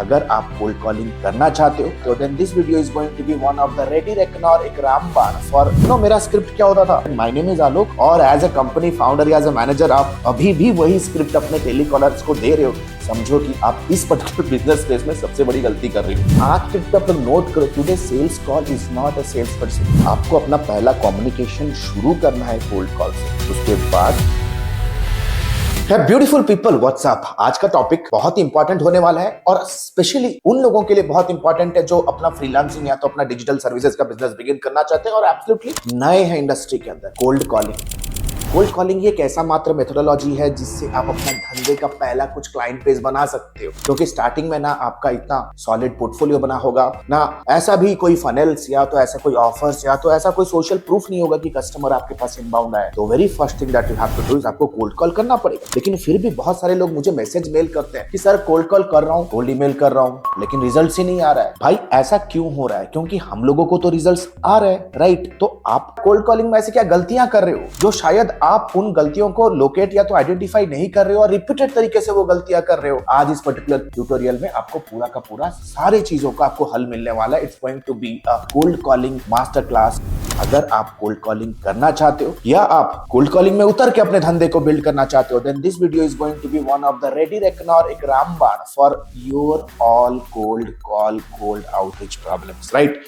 अगर आप cold calling करना चाहते हो तो then this video is going to be one of the ready reckoner एक रामबाण फॉर मेरा स्क्रिप्ट क्या होता था, माय नेम इज आलोक और एज अ कंपनी फाउंडर या एज अ मैनेजर आप अभी भी वही स्क्रिप्ट अपने टेलीकॉलर्स को दे रहे हो। समझो कि आप इस पर्टिकुलर बिजनेस स्पेस में सबसे बड़ी गलती कर रही हो। आज के तक नोट करो, today sales call is not a sales person. आपको अपना पहला कम्युनिकेशन शुरू करना है कोल्ड कॉल से, उसके बाद ब्यूटीफुल पीपल व्हाट्सएप। आज का टॉपिक बहुत ही इंपॉर्टेंट होने वाला है और स्पेशली उन लोगों के लिए बहुत इंपॉर्टेंट है जो अपना फ्रीलांसिंग या तो अपना डिजिटल सर्विसेज का बिजनेस बिगिन करना चाहते हैं और एब्सोल्युटली नए हैं इंडस्ट्री के अंदर। कोल्ड कॉलिंग एक ऐसा मात्र मेथोडोलॉजी है जिससे आप अपना धंधे का पहला कुछ क्लाइंट बेस बना सकते हो, क्योंकि स्टार्टिंग में ना आपका इतना सॉलिड पोर्टफोलियो बना होगा, ना ऐसा भी कोई फनेल्स या तो ऐसा कोई ऑफर्स या तो ऐसा कोई सोशल प्रूफ नहीं होगा कि कस्टमर आपके पास इनबाउंड आए। तो very first thing that you have to do is आपको कोल्ड कॉल करना पड़ेगा। लेकिन फिर भी बहुत सारे लोग मुझे मैसेज मेल करते हैं कि सर कोल्ड कॉल कर रहा हूँ, कोल्ड ईमेल कर रहा हूँ, लेकिन रिजल्ट ही नहीं आ रहा है। भाई ऐसा क्यों हो रहा है? क्योंकि हम लोगों को तो रिजल्ट आ रहे हैं, राइट? तो आप कोल्ड कॉलिंग में ऐसे क्या गलतियां कर रहे हो जो शायद आप उन गलतियों को लोकेट या तो आइडेंटिफाई नहीं कर रहे हो और रिपीटेड तरीके से वो गलतियां कर रहे हो। आज इस पर्टिकुलर ट्यूटोरियल में आपको पूरा का पूरा सारी चीजों का आपको हल मिलने वाला है। It's going to be a cold calling master class. अगर आप कोल्ड कॉलिंग करना चाहते हो या आप कोल्ड कॉलिंग में उतर के अपने धंधे को बिल्ड करना चाहते हो, then this video is going to be one of the ready reckoner एक रामबाण for your all cold call cold outreach problems, right?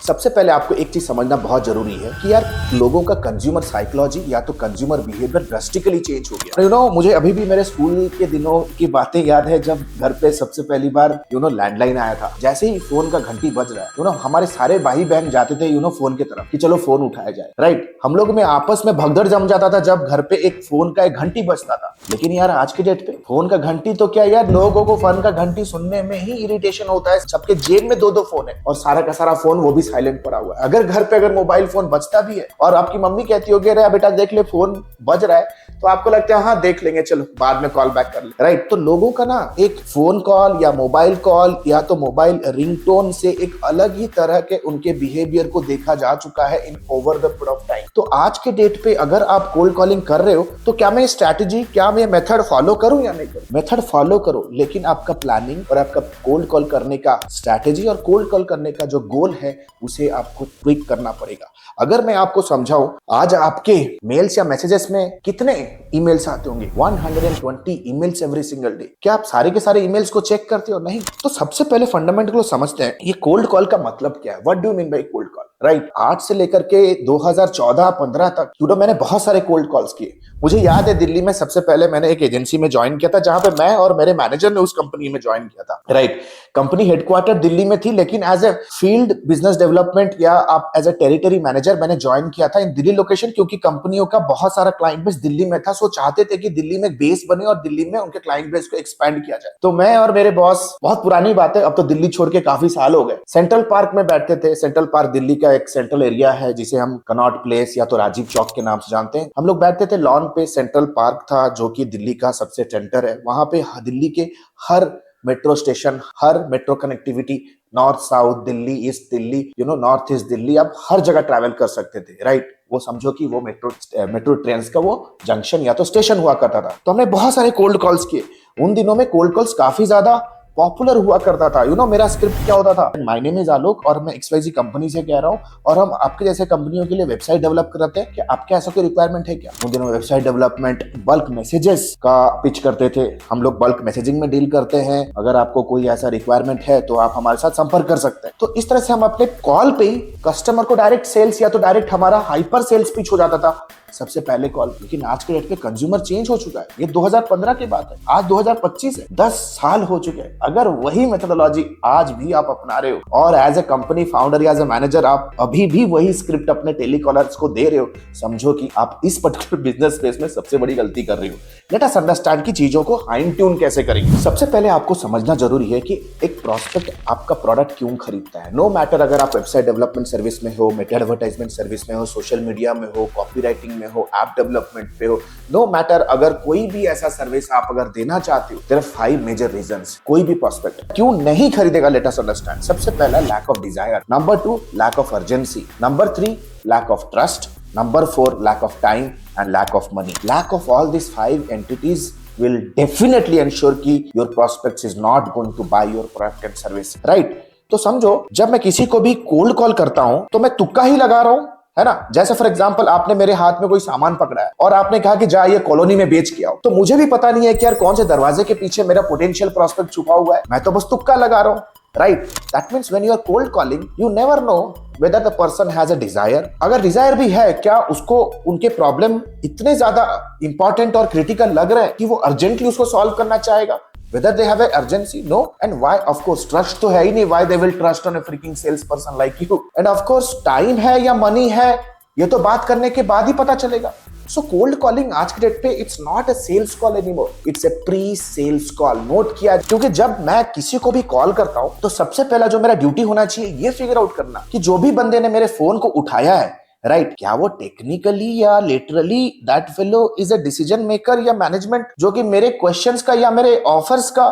सबसे पहले आपको एक चीज समझना बहुत जरूरी है कि यार लोगों का कंज्यूमर साइकोलॉजी या तो कंज्यूमर बिहेवियर ड्रास्टिकली चेंज हो गया। मुझे अभी भी मेरे स्कूल के दिनों की बातें याद है जब घर पे सबसे पहली बार लैंडलाइन आया था। जैसे ही फोन का घंटी बज रहा है हमारे सारे भाई बहन जाते थे फोन की तरफ कि चलो फोन उठाया जाए, राइट? हम लोग में आपस में भगदड़ जम जाता था जब घर पे एक फोन का एक घंटी बजता था। लेकिन यार आज के डेट पे फोन का घंटी तो क्या यार, लोगों को फोन का घंटी सुनने में ही इरिटेशन होता है। सबके जेब में दो दो फोन है और सारा का सारा फोन वो भी साइलेंट पड़ा हुआ है। अगर घर पे अगर मोबाइल फोन बजता भी है और आपकी मम्मी कहती होगी अरे बेटा देख ले फोन बज रहा है, तो आपको लगता है हाँ देख लेंगे, चलो बाद में कॉल बैक कर ले, राइट? तो लोगों का ना एक फोन कॉल या मोबाइल कॉल या तो मोबाइल रिंगटोन से एक अलग ही तरह के उनके बिहेवियर को देखा जा चुका है इन over the period of time. तो आज के डेट पे अगर आप कोल्ड कॉलिंग कर रहे हो तो क्या मैं स्ट्रैटेजी, क्या मैं मेथड फॉलो करूं या नहीं करूं? मेथड फॉलो करो, लेकिन आपका प्लानिंग और आपका कोल्ड कॉल करने का स्ट्रैटेजी और कोल्ड कॉल करने का जो गोल है उसे आपको ट्विक करना पड़ेगा। अगर मैं आपको समझाऊं, आज आपके मेल्स या मैसेजेस में कितने ईमेल्स आते होंगे? 120 ईमेल्स एवरी सिंगल डे। क्या आप सारे के सारे ईमेल्स को चेक करते हो? नहीं। तो सबसे पहले फंडामेंटल को समझते हैं, ये कोल्ड कॉल का मतलब क्या है? What do you mean by cold call, right? आज से लेकर के 2014-15 तक मैंने बहुत सारे कोल्ड कॉल्स किए। मुझे याद है दिल्ली में सबसे पहले मैंने एक एजेंसी में ज्वाइन किया था जहां पे मैं और मेरे मैनेजर ने उस कंपनी में ज्वाइन किया था, राइट? कंपनी हेडक्वार्टर दिल्ली में थी, लेकिन as a field business development या आप एज ए टेरिटरी मैनेजर मैंने ज्वाइन किया था इन दिल्ली लोकेशन, क्योंकि कंपनियों का बहुत सारा क्लाइंट बेस दिल्ली में था। सो चाहते थे कि दिल्ली में बेस बने और दिल्ली में उनके क्लाइंट बेस को एक्सपैंड किया जाए। तो मैं और मेरे बॉस, बहुत पुरानी बात है, अब तो दिल्ली छोड़ के काफी साल हो गए, सेंट्रल पार्क में बैठते थे। सेंट्रल पार्क दिल्ली का एक सेंट्रल एरिया है जिसे हम कनॉट प्लेस या तो राजीव चौक के नाम से जानते हैं। हम लोग बैठते थे लॉन पे। सेंट्रल पार्क था जो कि दिल्ली का सबसे सेंटर है। वहां पे दिल्ली के हर मेट्रो स्टेशन, हर metro connectivity, north south Delhi, east Delhi, north east Delhi, आप हर जगह ट्रैवल कर सकते थे, राइट? वो समझो कि वो मेट्रो ट्रेन का वो जंक्शन या तो स्टेशन हुआ करता था। तो हमने बहुत सारे कोल्ड कॉल्स किए। उन दिनों में कोल्ड कॉल्स काफी ज्यादा पॉपुलर हुआ करता था। मेरा स्क्रिप्ट क्या होता था, माय नेम इज आलोक और मैं XYZ कंपनी से कह रहा हूँ और हम आपके जैसे कंपनियों के लिए वेबसाइट डेवलप करते हैं। क्या आपके ऐसा कोई रिक्वायरमेंट है क्या? उन दिनों वेबसाइट डेवलपमेंट, बल्क मैसेजेस का पिच करते थे हम लोग। बल्क मैसेजिंग में डील करते हैं। अगर आपको कोई ऐसा रिक्वायरमेंट है तो आप हमारे साथ संपर्क कर सकते हैं। तो इस तरह से हम अपने कॉल पे ही कस्टमर को डायरेक्ट सेल्स या तो डायरेक्ट हमारा हाइपर सेल्स पिच हो जाता था सबसे पहले कॉल। लेकिन आज के डेट पे कंज्यूमर चेंज हो चुका है। ये 2015 की बात है, आज 2025 है, 10 साल हो चुके हैं। अगर वही मेथोडोलॉजी आज भी आप अपना रहे हो और एज ए कंपनी फाउंडर या एज ए मैनेजर आप अभी भी वही स्क्रिप्ट अपने टेलीकॉलर्स को दे रहे हो, समझो कि आप इस पर्टिकुलर बिजनेस स्पेस में सबसे बड़ी गलती कर रही हो। लेट अस अंडरस्टैंड कि चीजों को फाइन ट्यून कैसे करेंगे। सबसे पहले आपको समझना जरूरी है कि एक प्रोस्पेक्ट आपका प्रोडक्ट क्यों खरीदता है। नो मैटर अगर आप वेबसाइट डेवलपमेंट सर्विस में हो, मेटा एडवर्टाइजमेंट सर्विस में हो, सोशल मीडिया में हो, कॉपी राइटिंग में हो, ऐप डेवलपमेंट पे हो, नो मैटर अगर कोई भी ऐसा सर्विस आप अगर देना चाहते हो, देयर आर 5 मेजर रीजंस कोई भी प्रोस्पेक्ट क्यों नहीं खरीदेगा। Let us understand. सबसे पहला lack of desire, number 2 lack of urgency, number 3 lack of trust, number 4 lack of time and lack of money. Lack of all these 5 entities will definitely ensure कि your prospects is not going to buy your product and service, right? तो समझो जब मैं किसी को भी cold call करता हूं तो मैं तुक्का ही लगा रहा हूं, है ना? जैसे फॉर एग्जांपल आपने मेरे हाथ में कोई सामान पकड़ा है और आपने कहा कि जा ये कॉलोनी में बेच के आओ, तो मुझे भी पता नहीं है कि यार कौन से दरवाजे के पीछे मेरा पोटेंशियल प्रोस्पेक्ट छुपा हुआ है, मैं तो बस तुक्का लगा रहा हूं, right? That means when you are cold calling you never know whether the person has a desire. अगर डिजायर भी है, क्या उसको उनके प्रॉब्लम इतने ज्यादा इंपॉर्टेंट और क्रिटिकल लग रहे हैं कि वो अर्जेंटली उसको सॉल्व करना चाहेगा? Whether they have an urgency? No. And why? Of course, trust तो है ही नहीं. Why they will trust on a freaking salesperson like you? And of course, time है या money है, ये तो बात करने के बाद ही पता चलेगा. So cold calling आज के डेट पे it's not a sales call anymore. It's a pre-sales call. Note किया, क्योंकि जब मैं किसी को भी कॉल करता हूँ तो सबसे पहला जो मेरा ड्यूटी होना चाहिए ये फिगर आउट करना कि जो भी बंदे ने मेरे फोन को उठाया है, राइट, क्या वो टेक्निकली या literally that fellow is a decision maker या मैनेजमेंट जो कि मेरे क्वेश्चंस का या मेरे ऑफर्स का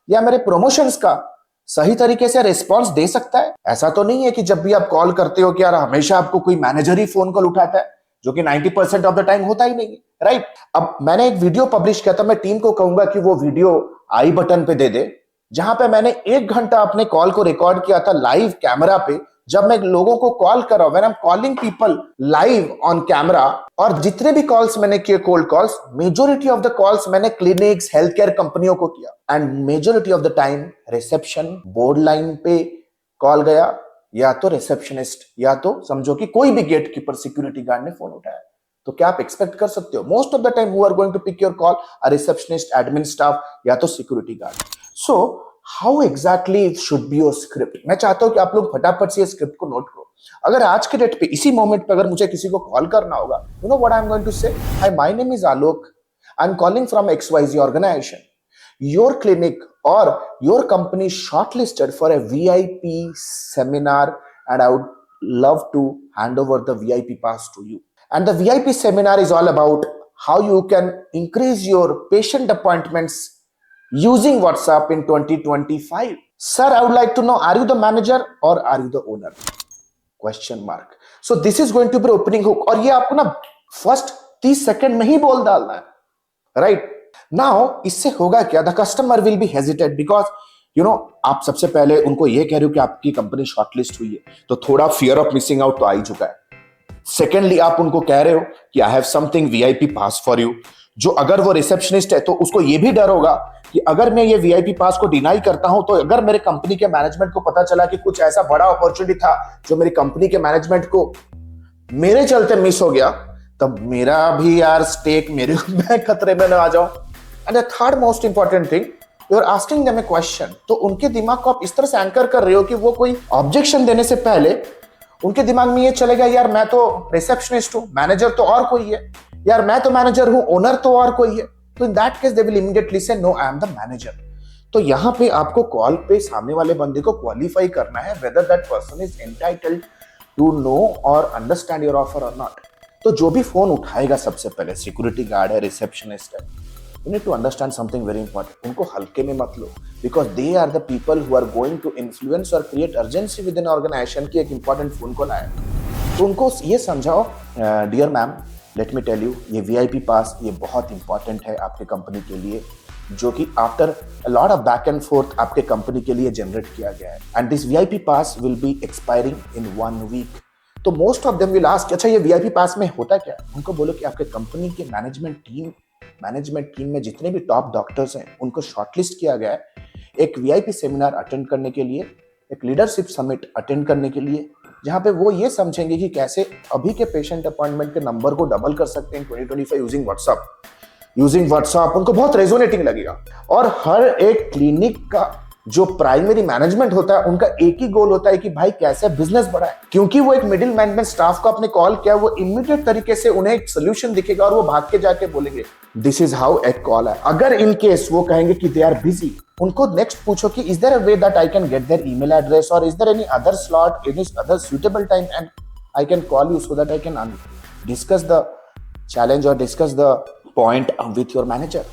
या मेरे प्रमोशंस का सही तरीके से रिस्पांस दे सकता है? ऐसा तो नहीं है कि जब भी आप कॉल करते हो कि यार हमेशा आपको कोई मैनेजर ही फोन कॉल उठाता है, जो कि 90% ऑफ द टाइम होता ही नहीं है, राइट? अब मैंने एक वीडियो पब्लिश किया था, मैं टीम को कहूंगा कि वो वीडियो आई बटन पे दे दे, जहां पे मैंने 1 घंटा अपने कॉल को रिकॉर्ड किया था लाइव कैमरा पे, जब मैं लोगों को कॉल कर रहा हूं, when I am calling people live on camera. और जितने भी कॉल्स मैंने किए cold calls, majority of the calls मैंने क्लिनिक्स, हेल्थ केयर कंपनियों को किया and majority of the time reception board line पे कॉल गया, या तो रिसेप्शनिस्ट या तो समझो कि कोई भी गेट कीपर सिक्योरिटी गार्ड ने फोन उठाया। तो क्या आप एक्सपेक्ट कर सकते हो? Most of the time who are going to pick your call a receptionist, admin staff या तो security guard. So how exactly should be your script? मैं चाहता हूं कि आप लोग फटाफट से स्क्रिप्ट को नोट करो। अगर आज के डेट पे इसी मोमेंट पे अगर मुझे किसी को कॉल करना होगा, you know what I am going to say? Hi, my name is Alok, I am calling from XYZ organisation. Your clinic or your company shortlisted for a VIP seminar and I would love to hand over the VIP pass to you. And the VIP seminar is all about how you can increase your patient appointments using WhatsApp in 2025. Sir, I would like to know, are you the manager or are you the owner? Question mark. So this is going to be opening hook और ये आपको ना first 30 second में ही बोल डालना है, right? Now इससे होगा क्या? The customer will be hesitate because you know आप सबसे पहले उनको ये कह रहे हो कि आपकी कंपनी शॉर्टलिस्ट हुई है, तो थोड़ा फियर ऑफ मिसिंग आउट तो आ ही चुका है। सेकेंडली आप उनको कह रहे हो कि I have something VIP pass for you, जो अगर वो रिसेप्शनिस्ट है तो उसको ये भी डर होगा कि अगर मैं ये VIP पास को डिनाई करता हूं तो अगर मेरे कंपनी के मैनेजमेंट को पता चला कि कुछ ऐसा बड़ा अपॉर्चुनिटी था जो मेरी कंपनी के मैनेजमेंट को मेरे चलते मिस हो गया, तब मेरा भी यार स्टेक मेरे मैं खतरे में ना आ जाऊं। And the third most important thing, you are asking them a question, तो उनके दिमाग को आप इस तरह से एंकर कर रहे हो कि वो कोई ऑब्जेक्शन देने से पहले उनके दिमाग में ये चलेगा, यार मैं तो रिसेप्शनिस्ट हूं, मैनेजर तो और कोई है, यार मैं तो मैनेजर हूं, ओनर तो और कोई है। तो in that case they will immediately say no, I am the manager. तो यहां पे आपको कॉल पे सामने वाले बंदे को क्वालिफाई करना है whether that person is entitled to know और अंडरस्टैंड योर ऑफर और नॉट। तो जो भी फोन उठाएगा सबसे पहले, सिक्योरिटी गार्ड है, रिसेप्शनिस्ट है, you need to understand something very important. उनको हल्के में मत लो, because they are the people who are going to influence or create urgency within organization की एक important phone call आया। तो उनको ये समझाओ, dear ma'am, let me tell you, ये VIP पास ये बहुत important है आपके कंपनी के लिए, जो कि after a lot of back and forth आपके कंपनी के लिए जनरेट किया गया है, and this VIP pass will be expiring in 1 week. तो most of them will ask, अच्छा ये VIP पास में होता क्या? उनको बोलो कि आपके कंपनी के मैनेजमेंट टीम में जितने भी टॉप डॉक्टर्स हैं उनको शॉर्टलिस्ट किया गया है एक VIP सेमिनार अटेंड करने के लिए, एक लीडरशिप समिट अटेंड करने के लिए, जहां पे वो ये समझेंगे कि कैसे अभी के पेशेंट अपॉइंटमेंट के नंबर को डबल कर सकते हैं 2025 यूजिंग व्हाट्सएप। उनको बहुत रेजोनेटिंग लगेगा। और हर एक क्लिनिक का जो प्राइमरी मैनेजमेंट होता है उनका एक ही गोल होता है कि भाई कैसे बिजनेस बढ़ाए, क्योंकि वो एक मिडिल मैनेजमेंट स्टाफ को आपने कॉल किया, वो इमीडिएट तरीके से उन्हें एक सोल्यूशन दिखेगा और वो भाग के जाके बोलेंगे this is how a call है। अगर इन केस वो कहेंगे कि दे आर बिजी, उनको नेक्स्ट पूछो कि is there a way that I can get their email address और is there any other slot, any other suitable time and I can call you so that I can discuss the challenge और discuss the point with your manager.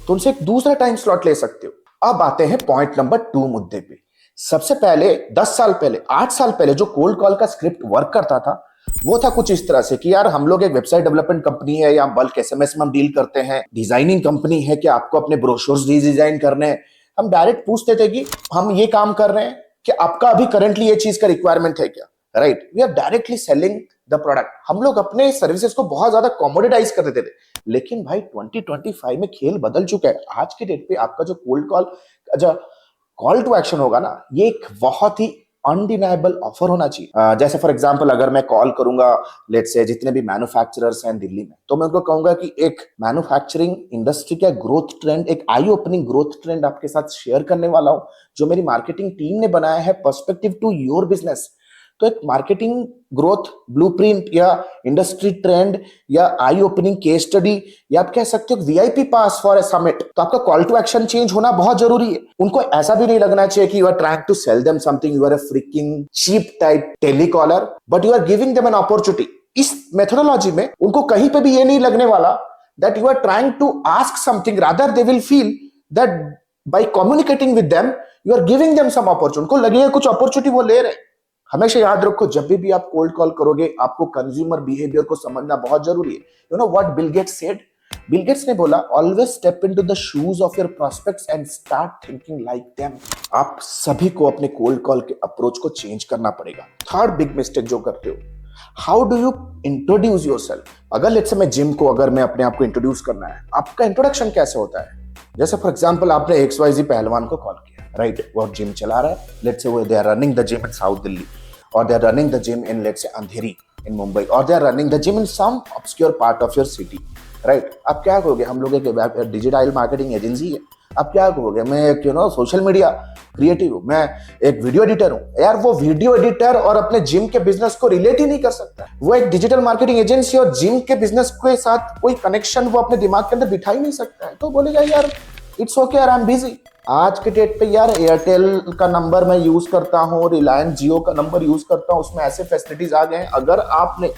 तो उनसे एक दूसरा time slot ले सकते हो। अब आते हैं पॉइंट नंबर 2 मुद्दे पे। सबसे पहले 10 साल पहले, 8 साल पहले जो कोल्ड कॉल का स्क्रिप्ट वर्क करता था, वो था कुछ इस तरह से कि यार हम लोग एक वेबसाइट डेवलपमेंट कंपनी है या बल्क एसएमएस में हम डील करते हैं, डिजाइनिंग कंपनी है कि आपको अपने ब्रोशर्स डिजाइन करने हैं। हम डायरेक्ट पूछते थे कि हम ये काम कर रहे हैं कि आपका अभी करंटली ये चीज का रिक्वायरमेंट है क्या, right. We are directly selling the product. हम लोग अपने सर्विसेज को बहुत ज्यादा कॉमोडिटाइज कर देते थे। लेकिन भाई 2025 में खेल बदल चुका है। आज के डेट पे आपका जो कोल्ड कॉल, जो कॉल टू एक्शन होगा ना, ये एक बहुत ही अनडिनाइबल ऑफर होना चाहिए। जैसे फॉर एग्जांपल अगर मैं कॉल करूंगा लेट्स से जितने भी मैन्युफैक्चरर्स हैं दिल्ली में, तो मैं उनको कहूंगा कि एक मैन्युफैक्चरिंग इंडस्ट्री का ग्रोथ ट्रेंड, एक आई ओपनिंग ग्रोथ ट्रेंड आपके साथ शेयर करने वाला हूं, जो मेरी मार्केटिंग टीम ने बनाया है पर्सपेक्टिव टू योर बिजनेस। तो एक मार्केटिंग ग्रोथ ब्लूप्रिंट या इंडस्ट्री ट्रेंड या आई ओपनिंग केस स्टडी या आप कह सकते हो VIP pass for a summit. तो आपका कॉल टू एक्शन चेंज होना बहुत जरूरी है। उनको ऐसा भी नहीं लगना चाहिए कि you are trying to sell them something, you are a freaking cheap type telecaller, but you are giving them an opportunity. इस मेथोडोलॉजी में उनको कहीं पे भी ये नहीं लगने वाला that you are trying to ask something, rather they will feel that by communicating with them you are giving them some opportunity। उनको लगेगा कुछ अपॉर्चुनिटी वो ले रहे हैं। हमेशा याद रखो, जब भी आप कोल्ड कॉल करोगे आपको कंज्यूमर बिहेवियर को समझना बहुत जरूरी है। You know what Bill Gates said? Bill Gates ने बोला, always step into the shoes of your prospects and start thinking like them. आप सभी को अपने कोल्ड कॉल के अप्रोच को चेंज करना पड़ेगा। थर्ड बिग मिस्टेक जो करते हो, how do you introduce yourself? अगर लेट्स से मैं जिम को, अगर मैं अपने आप को इंट्रोड्यूस करना है, आपका इंट्रोडक्शन कैसे होता है? जैसे फॉर एग्जांपल आपने XYZ पहलवान को कॉल किया, राइट, वो जिम चला रहा है, लेट्स से वो they are running the gym in south Delhi, or they are running the gym in let's say Andheri in Mumbai, or they are running the gym in some obscure part of your city, right? अब क्या कहोगे? हम लोग एक digital marketing agency है। अब क्या कहोगे? मैं एक सोशल मीडिया क्रिएटिव हूँ, मैं एक वीडियो एडिटर हूँ। यार वो वीडियो एडिटर और अपने जिम के बिजनेस को रिलेट ही नहीं कर सकता। वो एक डिजिटल मार्केटिंग एजेंसी और जिम के बिजनेस के साथ कोई कनेक्शन वो अपने दिमाग के अंदर बिठा ही नहीं सकता है। तो बोलेगा यार इट्स ओके यार, आई एम बिजी। आज के डेट पे यार एयरटेल का नंबर मैं यूज करता हूँ, रिलायंस जियो का नंबर यूज करता हूँ, उसमें ऐसे फैसिलिटीज आ गए हैं। अगर आपने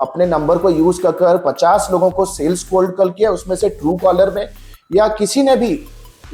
अपने नंबर को यूज कर 50 लोगों को सेल्स कोल्ड कॉल किया, उसमें से ट्रू कॉलर में या किसी ने भी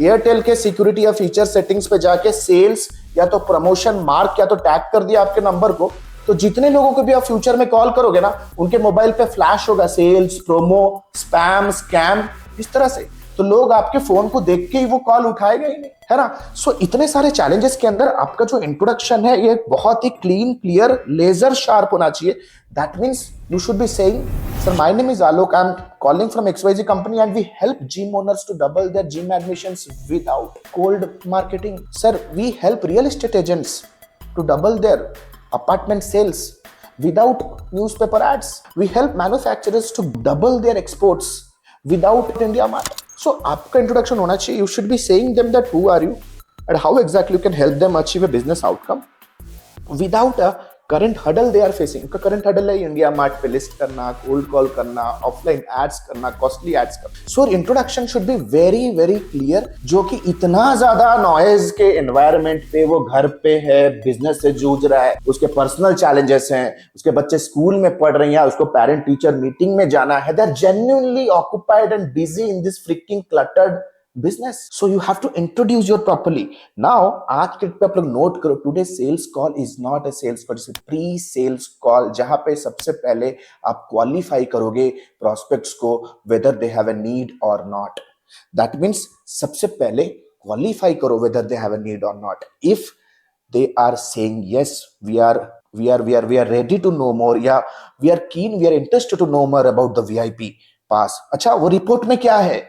एयरटेल के सिक्योरिटी या फीचर सेटिंग्स पे जाके सेल्स या तो प्रमोशन मार्क या तो टैग कर दिया आपके नंबर को, तो जितने लोगों को भी आप फ्यूचर में कॉल करोगे ना, उनके मोबाइल पे फ्लैश होगा सेल्स, प्रोमो, स्पैम, स्कैम, इस तरह से। तो लोग आपके फोन को देख के ही वो कॉल उठाएगा ही नहीं, है ना। सो इतने सारे चैलेंजेस के अंदर आपका जो इंट्रोडक्शन है ये बहुत ही क्लीन, क्लियर, लेजर शार्प होना चाहिए। That means you should be saying, sir my name is Alok, I am calling from XYZ company and we help gym owners to double their gym admissions without cold marketing. Sir we help real estate agents to double their apartment sales without newspaper ads. We help manufacturers to double their exports without India Mart. So आपका introduction होना चाहिए, you should be saying them that who are you and how exactly you can help them achieve a business outcome without a current hurdle they are facing. उनका current hurdle है India mart पे list करना, cold call करना, offline ads करना, costly ads करना। So introduction should be very very clear, जो कि इतना ज्यादा नॉइज के एनवायरनमेंट पे वो घर पे है, बिजनेस से जूझ रहा है, उसके पर्सनल चैलेंजेस हैं, उसके बच्चे स्कूल में पढ़ रहे हैं, उसको पेरेंट टीचर मीटिंग में जाना है, they are genuinely occupied and busy in this freaking cluttered business. So you have to introduce your properly. Now आज के पे आप लोग नोट करो, today sales call is not a sales call, it's pre sales call, जहां पे सबसे पहले आप क्वालिफाई करोगे प्रोस्पेक्ट्स को whether they have a need और नॉट। दैट मीन्स सबसे पहले क्वालिफाई करो whether they have a need और not. If they are saying yes, we are ready to know more, या we are keen, we are interested to know more about the VIP pass। अच्छा वो report में क्या है,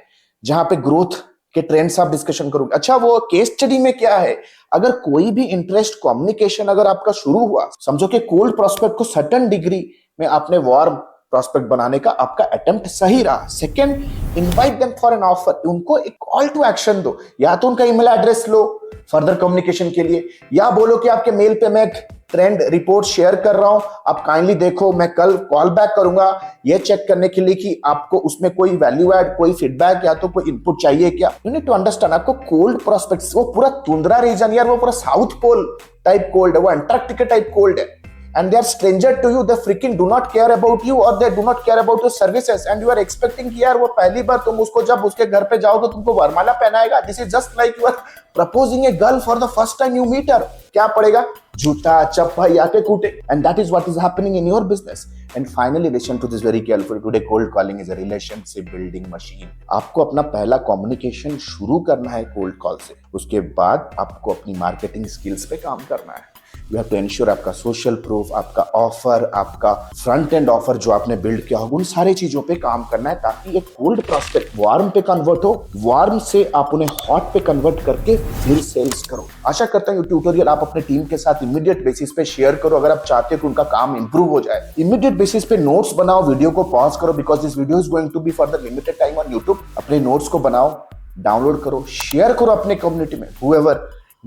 जहां पे growth के ट्रेंड्स आप डिस्कशन करोगे। अच्छा वो केस स्टडी में क्या है। अगर कोई भी इंटरेस्ट कम्युनिकेशन अगर आपका शुरू हुआ, समझो कि कोल्ड प्रोस्पेक्ट को सर्टेन डिग्री में आपने वार्म प्रोस्पेक्ट बनाने का आपका अटेम्प्ट सही रहा। Second, invite them for an offer, उनको एक कॉल टू एक्शन दो, या तो उनका ईमेल एड्रेस लो फर्दर कम्युनिकेशन के लिए, या बोलो कि आपके मेल पे मैं एक ट्रेंड रिपोर्ट शेयर कर रहा हूं, आप काइंडली देखो, मैं कल कॉल बैक करूंगा ये चेक करने के लिए कि आपको उसमें कोई वैल्यू ऐड, कोई फीडबैक या तो कोई इनपुट चाहिए क्या। यू नीड टू अंडरस्टैंड, आपको कोल्ड प्रोस्पेक्ट्स, वो पूरा तुंद्रा रीजन यार, वो पूरा साउथ पोल टाइप कोल्ड है, वो अंटार्कटिका टाइप कोल्ड है, and they are stranger to you, they freaking do not care about you or they do not care about your services and you are expecting कि यार वो पहली बार तुम उसको जब उसके घर पे जाओगे तुमको वरमाला पहनाएगा। This is just like you are proposing a girl for the first time you meet her। क्या पड़ेगा, जूता चप्पल आके कूटे, and that is what is happening in your business. And finally, listen to this very carefully. Today, cold calling is a relationship building machine. आपको अपना पहला communication शुरू करना है कोल्ड कॉल से, उसके बाद आपको अपनी मार्केटिंग स्किल्स पे काम करना है. यू हैव टू एंश्योर आपका सोशल प्रूफ, आपका ऑफर, आपका फ्रंट एंड ऑफर जो आपने बिल्ड किया होगा, उन सारी चीजों पे काम करना है ताकि एक कोल्ड प्रोस्पेक्ट वार्म पे कन्वर्ट हो, वार्म से आप उन्हें हॉट पे कन्वर्ट करके फिर सेल्स करो. आशा करता हूँ ये ट्यूटोरियल आप अपने टीम के साथ इमीडिएट बेसिस पे शेयर करो. अगर आप चाहते हो कि उनका काम इंप्रूव हो जाए, इमीडिएट बेसिस पे नोट्स बनाओ, वीडियो को पॉज करो, because this video is going to be for the limited time on YouTube. अपने नोट्स को बनाओ, डाउनलोड करो, शेयर करो अपने कम्युनिटी में, whoever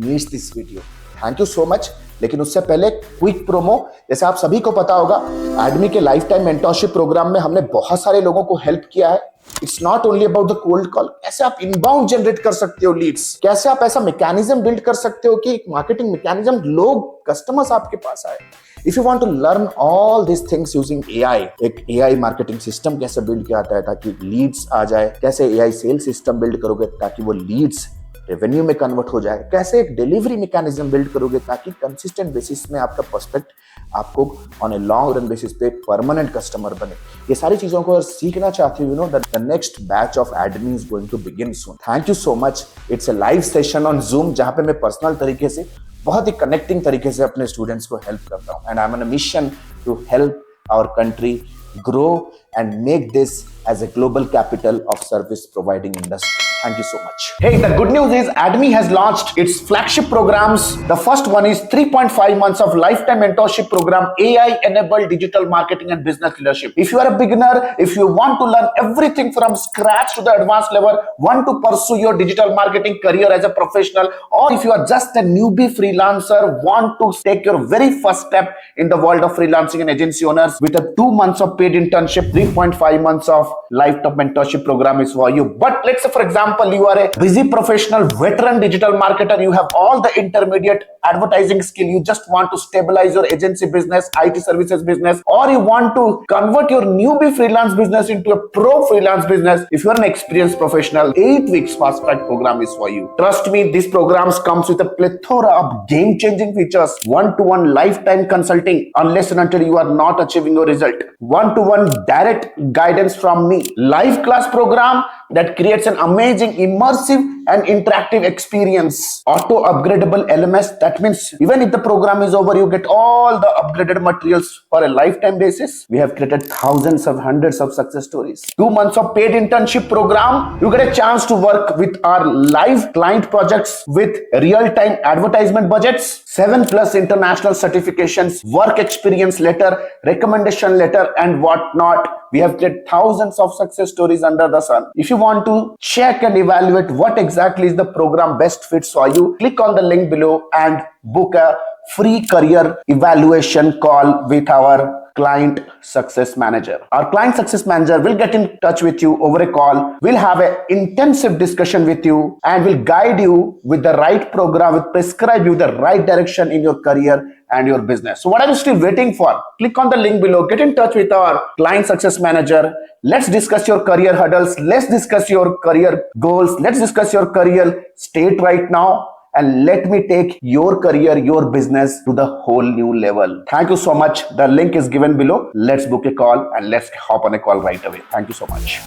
needs this video. Thank you so much. लेकिन उससे पहले क्विक प्रोमो. जैसे आप सभी को पता होगा, एडमी के लाइफ टाइम मेंटरशिप प्रोग्राम में हमने बहुत सारे लोगों को हेल्प किया है. It's not only about the cold call. कैसे आप इनबाउंड जनरेट कर सकते हो लीड्स, कैसे आप ऐसा मैकेनिज्म बिल्ड कर सकते हो कि एक मार्केटिंग मैकेनिज्म, लोग कस्टमर्स आपके पास आए. If you want to learn all these things using AI, एक AI मार्केटिंग सिस्टम कैसे बिल्ड किया जाता है ताकि लीड्स आ जाए, कैसे AI सेल्स सिस्टम बिल्ड करोगे ताकि वो लीड्स रेवेन्यू में कन्वर्ट हो जाए, कैसे एक डिलीवरी मैकेनिज्म बिल्ड करोगे ताकि कंसिस्टेंट बेसिस में आपका प्रोस्पेक्ट आपको on a long run basis पे परमानेंट कस्टमर बने. ये सारी चीजों को अगर सीखना चाहते हो, you know that the next batch of Admi is going to begin soon. Thank you so much. It's a live session on Zoom जहां पे मैं पर्सनल तरीके से, बहुत ही कनेक्टिंग तरीके से अपने स्टूडेंट्स को हेल्प करता हूं. And I am on a mission to help our country grow and make this as a global capital of service providing industry. Thank you so much. Hey, the good news is ADMI has launched its flagship programs. The first one is 3.5 months of lifetime mentorship program, AI enabled digital marketing and business leadership. If you are a beginner, if you want to learn everything from scratch to the advanced level, want to pursue your digital marketing career as a professional, or if you are just a newbie freelancer, want to take your very first step in the world of freelancing and agency owners, with a 2 months of paid internship, 3.5 months of lifetime mentorship program is for you. But let's say, for example, you are a busy professional, veteran digital marketer, you have all the intermediate advertising skill, you just want to stabilize your agency business, IT services business, or you want to convert your newbie freelance business into a pro freelance business. If you are an experienced professional, 8 weeks fast track program is for you. Trust me, this program comes with a plethora of game changing features, one-to-one lifetime consulting unless and until you are not achieving your result, one-to-one direct guidance from me, live class program that creates an amazing immersive and interactive experience, auto upgradable LMS. That means even if the program is over, you get all the upgraded materials for a lifetime basis. We have created thousands of hundreds of success stories. 2 months of paid internship program, you get a chance to work with our live client projects with real-time advertisement budgets, 7+ international certifications, work experience letter, recommendation letter, and whatnot. We have created thousands of success stories under the sun. If you want to check and evaluate what exactly is the program best fits for you, click on the link below and book a free career evaluation call with our client success manager. Our client success manager will get in touch with you over a call. We'll have an intensive discussion with you and will guide you with the right program, will prescribe you the right direction in your career and your business. So what are you still waiting for? Click on the link below, get in touch with our client success manager. Let's discuss your career hurdles. Let's discuss your career goals. Let's discuss your career state right now. And let me take your career, your business to the whole new level. Thank you so much. The link is given below. Let's book a call and let's hop on a call right away. Thank you so much.